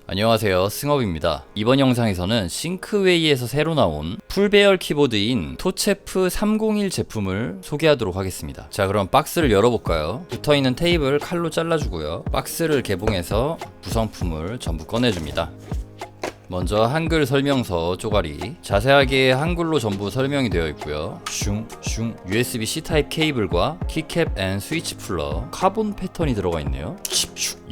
안녕하세요, 승업입니다. 이번 영상에서는 싱크웨이에서 새로 나온 풀배열 키보드인 토체프 301 제품을 소개하도록 하겠습니다. 자, 그럼 박스를 열어볼까요? 붙어있는 테이프를 칼로 잘라주고요. 박스를 개봉해서 구성품을 전부 꺼내줍니다. 먼저 한글 설명서 쪼가리, 자세하게 한글로 전부 설명이 되어 있고요. 슝슝 USB-C 타입 케이블과 키캡 앤 스위치 풀러, 카본 패턴이 들어가 있네요.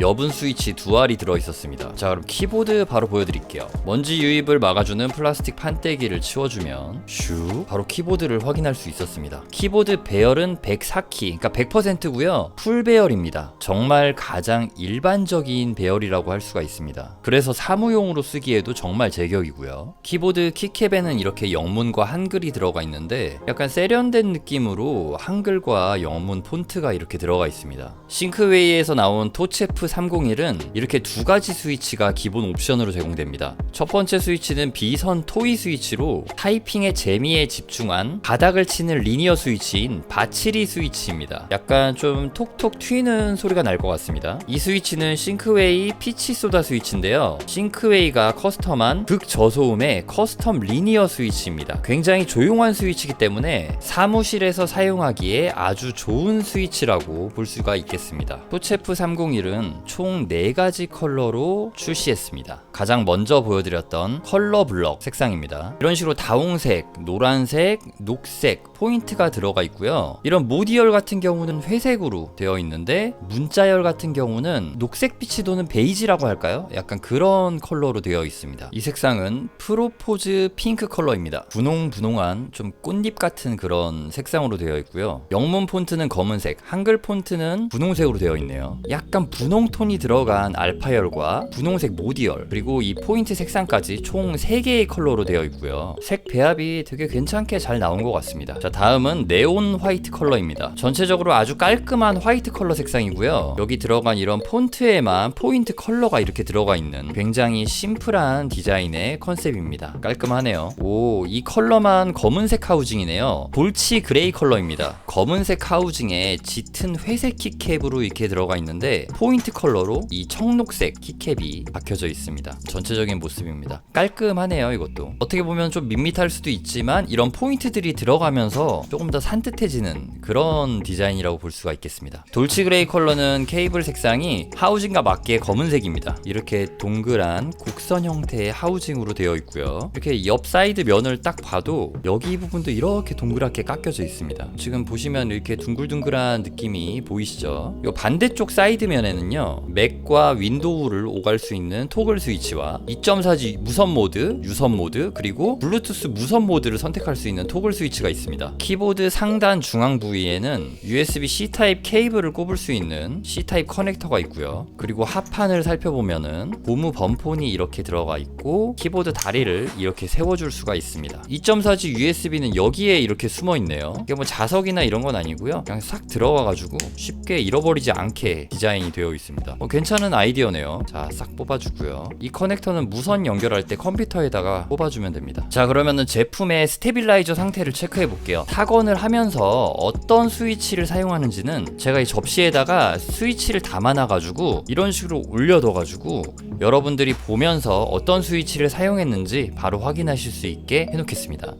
여분 스위치 두 알이 들어 있었습니다. 자, 그럼 키보드 바로 보여드릴게요. 먼지 유입을 막아주는 플라스틱 판때기를 치워주면 슈 바로 키보드를 확인할 수 있었습니다. 키보드 배열은 104키, 그러니까 100%고요 풀 배열입니다. 정말 가장 일반적인 배열이라고 할 수가 있습니다. 그래서 사무용으로 쓰기에도 정말 제격이고요. 키보드 키캡에는 이렇게 영문과 한글이 들어가 있는데 약간 세련된 느낌으로 한글과 영문 폰트가 이렇게 들어가 있습니다. 싱크웨이에서 나온 토체프 301은 이렇게 두 가지 스위치가 기본 옵션으로 제공됩니다. 첫 번째 스위치는 비선 토이 스위치로 타이핑의 재미에 집중한 바닥을 치는 리니어 스위치인 바치리 스위치입니다. 약간 좀 톡톡 튀는 소리가 날 것 같습니다. 이 스위치는 싱크웨이 피치 소다 스위치인데요. 싱크웨이가 커스텀한 극저소음의 커스텀 리니어 스위치입니다. 굉장히 조용한 스위치이기 때문에 사무실에서 사용하기에 아주 좋은 스위치라고 볼 수가 있겠습니다. 토체프 301은 총 4가지 컬러로 출시했습니다. 가장 먼저 보여드렸던 컬러 블럭 색상입니다. 이런 식으로 다홍색, 노란색, 녹색 포인트가 들어가 있고요. 이런 모디열 같은 경우는 회색으로 되어 있는데 문자열 같은 경우는 녹색빛이 도는 베이지라고 할까요? 약간 그런 컬러로 되어 있습니다. 이 색상은 프로포즈 핑크 컬러입니다. 분홍분홍한 좀 꽃잎 같은 그런 색상으로 되어 있고요. 영문 폰트는 검은색, 한글 폰트는 분홍색으로 되어 있네요. 약간 분홍톤이 들어간 알파열과 분홍색 모디열, 그리고 이 포인트 색상까지 총 3개의 컬러로 되어 있고요. 색 배합이 되게 괜찮게 잘 나온 것 같습니다. 자, 다음은 네온 화이트 컬러입니다. 전체적으로 아주 깔끔한 화이트 컬러 색상이고요. 여기 들어간 이런 폰트에만 포인트 컬러가 이렇게 들어가 있는 굉장히 심플한 디자인의 컨셉입니다. 깔끔하네요. 오, 이 컬러만 검은색 하우징이네요. 볼치 그레이 컬러입니다. 검은색 하우징에 짙은 회색 키캡으로 이렇게 들어가 있는데 포인트 컬러로 이 청록색 키캡이 박혀져 있습니다. 전체적인 모습입니다. 깔끔하네요. 이것도 어떻게 보면 좀 밋밋할 수도 있지만 이런 포인트들이 들어가면서 조금 더 산뜻해지는 그런 디자인이라고 볼 수가 있겠습니다. 돌치 그레이 컬러는 케이블 색상이 하우징과 맞게 검은색입니다. 이렇게 동그란 곡선 형태의 하우징으로 되어 있고요. 이렇게 옆 사이드 면을 딱 봐도 여기 부분도 이렇게 동그랗게 깎여져 있습니다. 지금 보시면 이렇게 둥글둥글한 느낌이 보이시죠? 이 반대쪽 사이드 면에는요, 맥과 윈도우를 오갈 수 있는 토글 스위치와 2.4G 무선 모드, 유선 모드, 그리고 블루투스 무선 모드를 선택할 수 있는 토글 스위치가 있습니다. 키보드 상단 중앙 부위에는 USB-C 타입 케이블을 꼽을 수 있는 C 타입 커넥터가 있고요. 그리고 하판을 살펴보면은 고무 범폰이 이렇게 들어가 있고 키보드 다리를 이렇게 세워줄 수가 있습니다. 2.4G USB는 여기에 이렇게 숨어 있네요. 이게 뭐 자석이나 이런 건 아니고요. 그냥 싹 들어가가지고 쉽게 잃어버리지 않게 디자인이 되어 있습니다. 괜찮은 아이디어네요. 자, 싹 뽑아주고요. 이 커넥터는 무선 연결할 때 컴퓨터에다가 뽑아주면 됩니다. 자, 그러면은 제품의 스테빌라이저 상태를 체크해 볼게요. 타건을 하면서 어떤 스위치를 사용하는지는 제가 이 접시에다가 스위치를 담아놔가지고 이런 식으로 올려둬가지고 여러분들이 보면서 어떤 스위치를 사용했는지 바로 확인하실 수 있게 해놓겠습니다.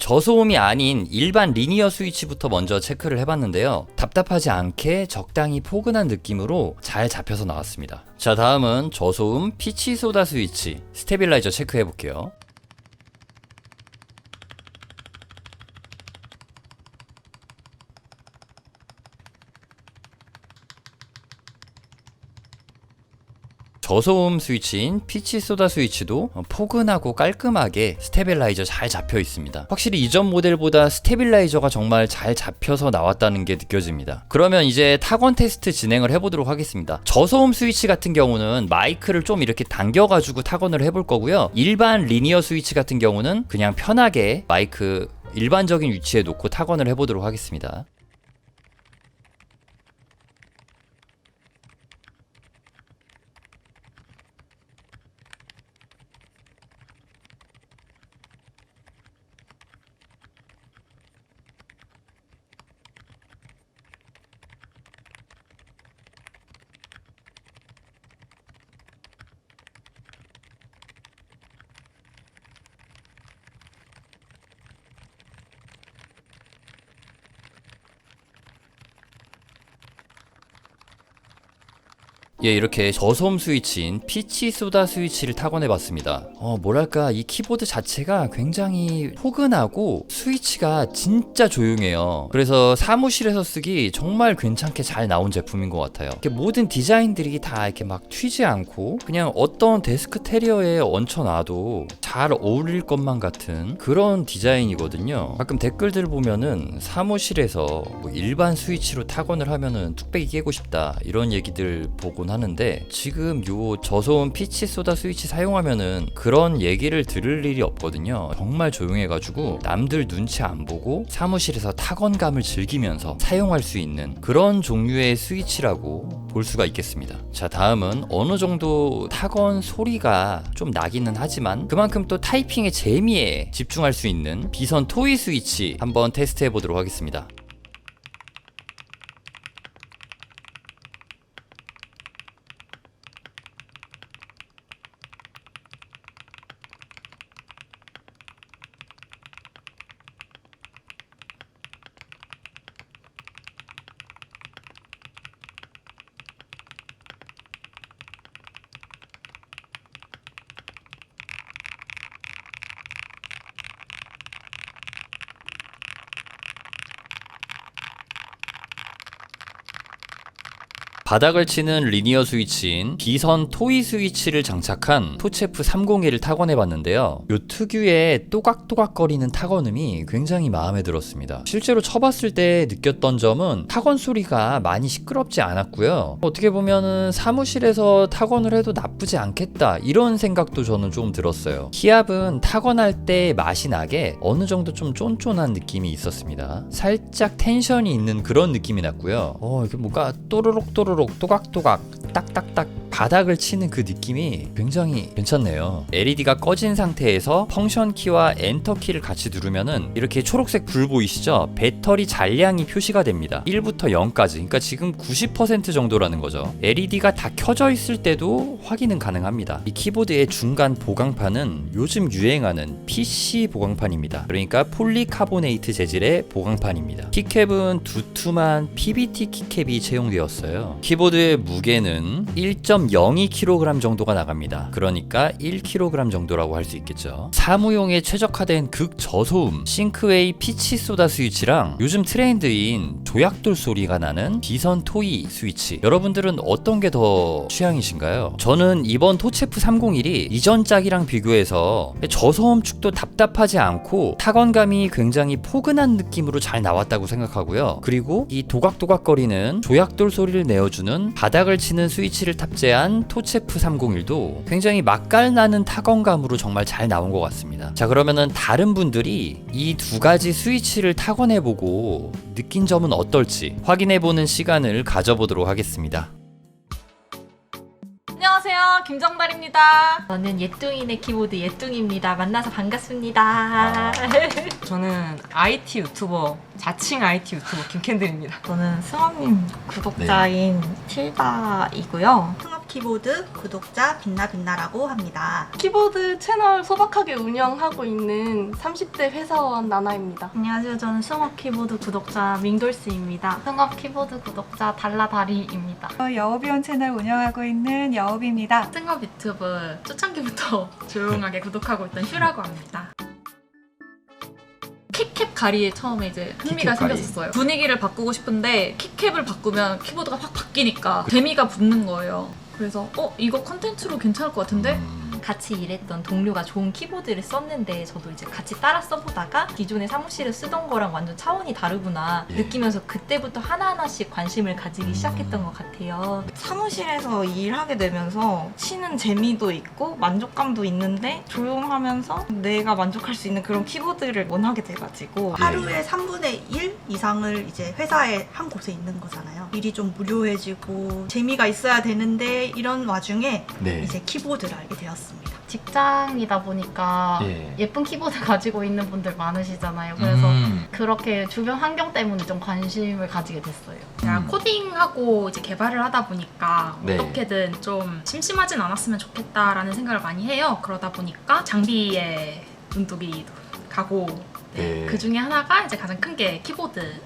저소음이 아닌 일반 리니어 스위치부터 먼저 체크를 해봤는데요. 답답하지 않게 적당히 포근한 느낌으로 잘 잡혀서 나왔습니다. 자, 다음은 저소음 피치 소다 스위치 스테빌라이저 체크해볼게요. 저소음 스위치인 피치 소다 스위치도 포근하고 깔끔하게 스테빌라이저 잘 잡혀 있습니다. 확실히 이전 모델보다 스테빌라이저가 정말 잘 잡혀서 나왔다는 게 느껴집니다. 그러면 이제 타건 테스트 진행을 해보도록 하겠습니다. 저소음 스위치 같은 경우는 마이크를 좀 이렇게 당겨가지고 타건을 해볼 거고요. 일반 리니어 스위치 같은 경우는 그냥 편하게 마이크 일반적인 위치에 놓고 타건을 해보도록 하겠습니다. 예, 이렇게 저소음 스위치인 피치 소다 스위치를 타건해봤습니다. 뭐랄까 이 키보드 자체가 굉장히 포근하고 스위치가 진짜 조용해요. 그래서 사무실에서 쓰기 정말 괜찮게 잘 나온 제품인 것 같아요. 이렇게 모든 디자인들이 다 이렇게 막 튀지 않고 그냥 어떤 데스크 테리어에 얹혀놔도 잘 어울릴 것만 같은 그런 디자인이거든요. 가끔 댓글들 보면은 사무실에서 뭐 일반 스위치로 타건을 하면은 뚝배기 깨고 싶다 이런 얘기들 보곤 하는데, 지금 요 저소음 피치 소다 스위치 사용하면은 그런 얘기를 들을 일이 없거든요. 정말 조용해가지고 남들 눈치 안 보고 사무실에서 타건감을 즐기면서 사용할 수 있는 그런 종류의 스위치라고 볼 수가 있겠습니다. 자, 다음은 어느 정도 타건 소리가 좀 나기는 하지만 그만큼 또 타이핑의 재미에 집중할 수 있는 비선 토이 스위치 한번 테스트 해보도록 하겠습니다. 바닥을 치는 리니어 스위치인 비선 토이 스위치를 장착한 토체프 301을 타건해봤는데요. 요 특유의 또각또각거리는 타건음이 굉장히 마음에 들었습니다. 실제로 쳐봤을 때 느꼈던 점은 타건 소리가 많이 시끄럽지 않았고요. 어떻게 보면은 사무실에서 타건을 해도 나쁘지 않겠다 이런 생각도 저는 좀 들었어요. 키압은 타건할 때 맛이 나게 어느 정도 좀 쫀쫀한 느낌이 있었습니다. 살짝 텐션이 있는 그런 느낌이 났고요. 이게 뭔가 또르륵 또각또각 딱딱딱 바닥을 치는 그 느낌이 굉장히 괜찮네요. LED가 꺼진 상태에서 펑션 키와 엔터 키를 같이 누르면은 이렇게 초록색 불 보이시죠? 배터리 잔량이 표시가 됩니다. 1부터 0까지. 그러니까 지금 90% 정도라는 거죠. LED가 다 켜져 있을 때도 확인은 가능합니다. 이 키보드의 중간 보강판은 요즘 유행하는 PC 보강판입니다. 그러니까 폴리카보네이트 재질의 보강판입니다. 키캡은 두툼한 PBT 키캡이 채용되었어요. 키보드의 무게는 1.02kg 정도가 나갑니다. 그러니까 1kg 정도라고 할 수 있겠죠. 사무용에 최적화된 극저소음 싱크웨이 피치 소다 스위치랑 요즘 트렌드인 조약돌 소리가 나는 비선 토이 스위치, 여러분들은 어떤 게 더 취향이신가요? 저는 이번 토체프 301이 이전 짝이랑 비교해서 저소음 축도 답답하지 않고 타건감이 굉장히 포근한 느낌으로 잘 나왔다고 생각하고요. 그리고 이 도각도각거리는 조약돌 소리를 내어주는 바닥을 치는 스위치를 탑재한 토체프 301도 굉장히 맛깔나는 타건감으로 정말 잘 나온 것 같습니다. 자, 그러면은 다른 분들이 이 두 가지 스위치를 타건해보고 느낀 점은 어떨지 확인해보는 시간을 가져보도록 하겠습니다. 안녕하세요, 김정달입니다. 저는 예뚱이네 키보드 예뚱입니다. 만나서 반갑습니다. 저는 IT 유튜버, 자칭 IT 유튜버 김캔들입니다. 저는 승업님 구독자인 틸다이고요. 승업 키보드 구독자 빛나빛나라고 합니다. 키보드 채널 소박하게 운영하고 있는 30대 회사원 나나입니다. 안녕하세요. 저는 승업 키보드 구독자 민돌스입니다. 승업 키보드 구독자 달라다리입니다. 여우비온 채널 운영하고 있는 여우비입니다. 승업 유튜브 초창기부터 조용하게 구독하고 있던 휴라고 합니다. 키캡 가리에 처음에 이제 흥미가 생겼었어요. 분위기를 바꾸고 싶은데 키캡을 바꾸면 키보드가 확 바뀌니까 재미가 붙는 거예요. 그래서 이거 컨텐츠로 괜찮을 것 같은데? 같이 일했던 동료가 좋은 키보드를 썼는데 저도 이제 같이 따라 써보다가 기존의 사무실에 쓰던 거랑 완전 차원이 다르구나 느끼면서 그때부터 하나하나씩 관심을 가지기 시작했던 것 같아요. 사무실에서 일하게 되면서 치는 재미도 있고 만족감도 있는데 조용하면서 내가 만족할 수 있는 그런 키보드를 원하게 돼가지고 하루에 3분의 1 이상을 이제 회사에 한 곳에 있는 거잖아요. 일이 좀 무료해지고 재미가 있어야 되는데 이런 와중에 이제 키보드를 알게 되었습니다. 직장이다 보니까 예쁜 키보드 가지고 있는 분들 많으시잖아요. 그래서 그렇게 주변 환경 때문에 좀 관심을 가지게 됐어요. 제가 코딩하고 이제 개발을 하다 보니까 어떻게든 좀 심심하진 않았으면 좋겠다라는 생각을 많이 해요. 그러다 보니까 장비에 눈독이 가고 그 중에 하나가 이제 가장 큰 게 키보드.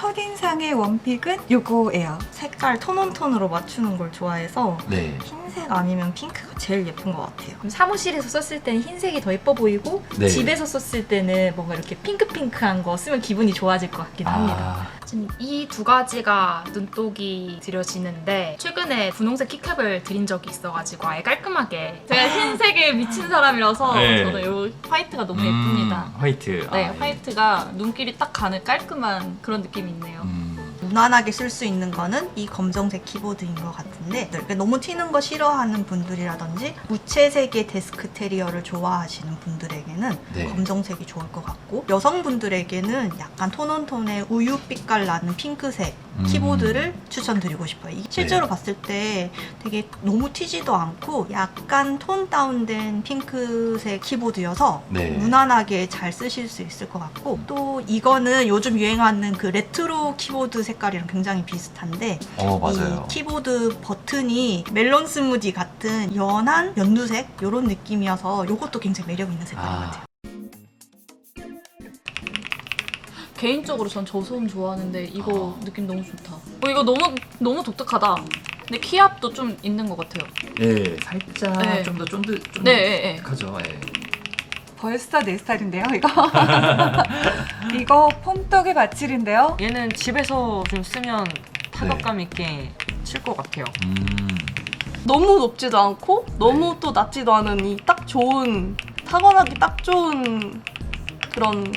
첫인상의 원픽은 요거예요. 색깔 톤온톤으로 맞추는 걸 좋아해서 네. 흰색 아니면 핑크가 제일 예쁜 것 같아요. 그럼 사무실에서 썼을 때는 흰색이 더 예뻐 보이고 네. 집에서 썼을 때는 뭔가 이렇게 핑크핑크한 거 쓰면 기분이 좋아질 것 같긴 합니다. 지금 이 두 가지가 눈독이 들여지는데 최근에 분홍색 키캡을 드린 적이 있어가지고 아예 깔끔하게 제가 흰색에 미친 사람이라서 네. 저는 이 화이트가 너무 예쁩니다. 화이트. 네, 아, 예. 화이트가 눈길이 딱 가는 깔끔한 그런 느낌이 있네요. 무난하게 쓸 수 있는 거는 이 검정색 키보드인 것 같은데 그러니까 너무 튀는 거 싫어하는 분들이라든지 무채색의 데스크 테리어를 좋아하시는 분들에게는 네. 검정색이 좋을 것 같고 여성분들에게는 약간 톤온톤의 우유빛깔 나는 핑크색 키보드를 추천드리고 싶어요. 이게 실제로 봤을 때 되게 너무 튀지도 않고 약간 톤 다운된 핑크색 키보드여서 네. 무난하게 잘 쓰실 수 있을 것 같고 또 이거는 요즘 유행하는 그 레트로 키보드 색깔이랑 굉장히 비슷한데 맞아요. 이 키보드 버튼이 멜론 스무디 같은 연한 연두색 이런 느낌이어서 이것도 굉장히 매력 있는 색깔인 것 같아요. 개인적으로 전 저소음 좋아하는데 이거 느낌 너무 좋다. 이거 너무 독특하다. 근데 키압도 좀 있는 것 같아요. 예, 살짝 네. 좀 더 쫀득 네. 하죠. 예. 벌써 내 스타일인데요, 이거. 이거 폼떡의 바칠인데요. 얘는 집에서 좀 쓰면 타격감 있게 칠 것 같아요. 너무 높지도 않고 너무 또 낮지도 않은 이 딱 좋은 타건하기 딱 좋은 그런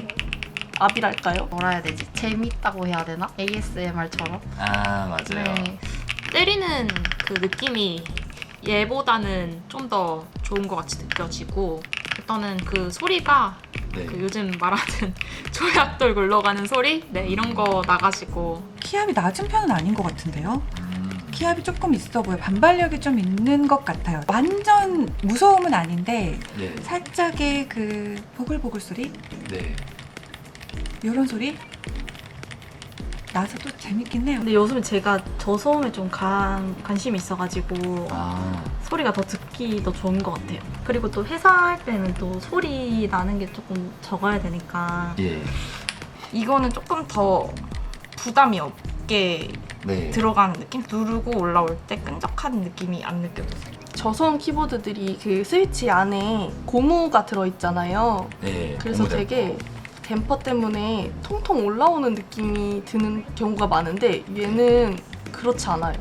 압이랄까요? 뭐라 해야 되지? 재밌다고 해야 되나? ASMR처럼? 맞아요. 네. 때리는 그 느낌이 얘보다는 좀 더 좋은 것 같이 느껴지고 일단은 그 소리가 네. 그 요즘 말하는 조약돌 굴러가는 소리? 네, 이런 거 나가지고 키압이 낮은 편은 아닌 것 같은데요. 키압이 조금 있어 보여. 반발력이 좀 있는 것 같아요. 완전 무서움은 아닌데 네. 살짝의 그 보글보글 소리? 네. 이런 소리? 나서 또 재밌긴 해요. 근데 요즘 제가 저소음에 좀 관심이 있어가지고 소리가 더 듣기 더 좋은 것 같아요. 그리고 또 회사 할 때는 또 소리 나는 게 조금 적어야 되니까 예. 이거는 조금 더 부담이 없게 네. 들어가는 느낌? 누르고 올라올 때 끈적한 느낌이 안 느껴져요. 저소음 키보드들이 그 스위치 안에 고무가 들어있잖아요. 네. 그래서 고무대포. 되게 댐퍼 때문에 통통 올라오는 느낌이 드는 경우가 많은데 얘는 그렇지 않아요.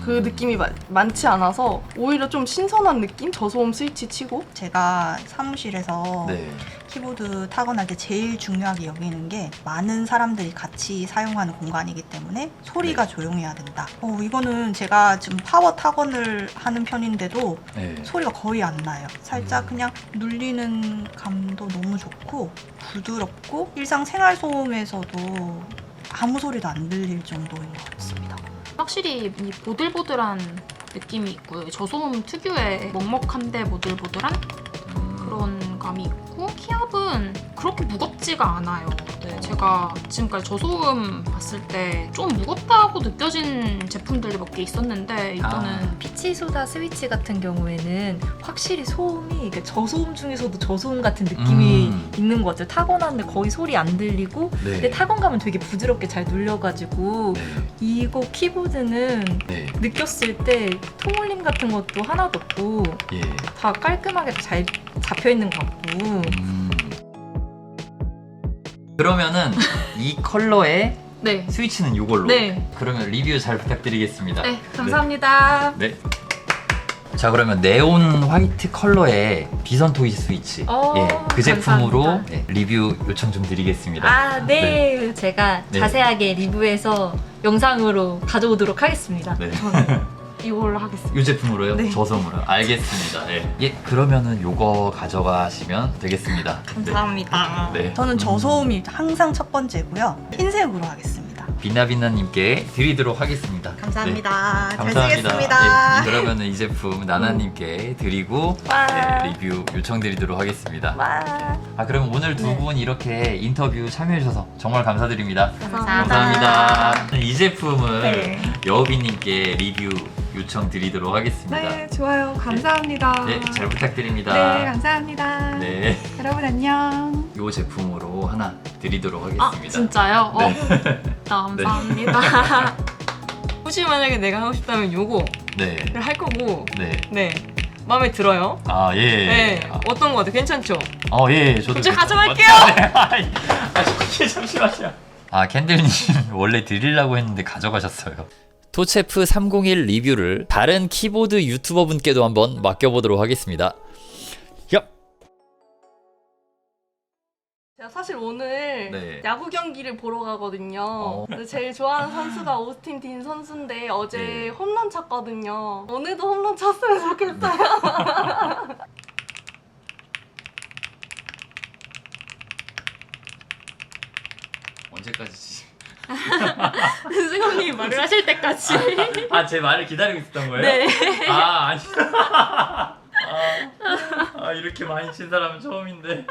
그 느낌이 많지 않아서 오히려 좀 신선한 느낌? 저소음 스위치 치고 제가 사무실에서 네. 키보드 타건할 때 제일 중요하게 여기는 게 많은 사람들이 같이 사용하는 공간이기 때문에 소리가 조용해야 된다. 이거는 제가 지금 파워 타건을 하는 편인데도 네. 소리가 거의 안 나요. 살짝 그냥 눌리는 감도 너무 좋고 부드럽고 일상생활 소음에서도 아무 소리도 안 들릴 정도인 것 같습니다. 확실히 이 보들보들한 느낌이 있고요. 저소음 특유의 먹먹한데 보들보들한 그런 감이 있고 키압은 그렇게 무겁지가 않아요. 네, 제가 지금까지 저소음 봤을 때 좀 무겁다고 느껴진 제품들이 몇 개 있었는데 이거는 피치소다 스위치 같은 경우에는 확실히 소음이 이게 저소음 중에서도 저소음 같은 느낌이 있는 것 같아요. 타건하는데 거의 소리 안 들리고 네. 근데 타건감은 되게 부드럽게 잘 눌려가지고 네. 이거 키보드는 네. 느꼈을 때 통울림 같은 것도 하나도 없고 예. 다 깔끔하게 잘 잡혀있는 것 같고 그러면은 이 컬러의 네. 스위치는 이걸로. 네. 그러면 리뷰 잘 부탁드리겠습니다. 네, 감사합니다. 네. 자, 그러면 네온 화이트 컬러의 비선 토이 스위치. 예, 그 제품으로 감사합니다. 예, 리뷰 요청 좀 드리겠습니다. 아, 네. 제가 네. 자세하게 리뷰해서 영상으로 가져오도록 하겠습니다. 네. 이걸로 하겠습니다. 이 제품으로요? 네. 저섬으로. 알겠습니다. 예. 예, 그러면은 요거 가져가시면 되겠습니다. 감사합니다. 네. 저는 저소음이 항상 첫 번째고요. 흰색으로 하겠습니다. 비나비나님께 드리도록 하겠습니다. 감사합니다. 네. 잘 감사합니다. 쓰겠습니다. 예, 그러면은 이 제품 나나님께 드리고 와. 네, 리뷰 요청드리도록 하겠습니다. 와. 그러면 오늘 두 분 이렇게 인터뷰 참여해주셔서 정말 감사드립니다. 감사합니다. 이 제품을 네. 여우비님께 리뷰 요청드리도록 하겠습니다. 네, 좋아요. 감사합니다. 네, 잘 부탁드립니다. 네, 감사합니다. 네. 여러분 안녕. 이 제품으로 하나 드리도록 하겠습니다. 아 진짜요? 네. 감사합니다. 혹시 만약에 내가 하고 싶다면 요거를 네. 할 거고 네. 네 마음에 들어요. 아 예. 네 어떤 거 같아? 괜찮죠? 예. 저도 이제 가져갈게요. 잠시만요. 아 캔들님 원래 드리려고 했는데 가져가셨어요. 토체프 301 리뷰를 다른 키보드 유튜버 분께도 한번 맡겨보도록 하겠습니다. 얍! 제가 사실 오늘 네. 야구 경기를 보러 가거든요. 어. 근데 제일 좋아하는 선수가 오스틴 딘 선수인데 어제 네. 홈런 쳤거든요. 오늘도 홈런 쳤으면 좋겠어요. 언제까지? 승원님 말을 하실 때까지. 아 제 말을 기다리고 있었던 거예요? 네. 아 아니. 이렇게 많이 친 사람은 처음인데.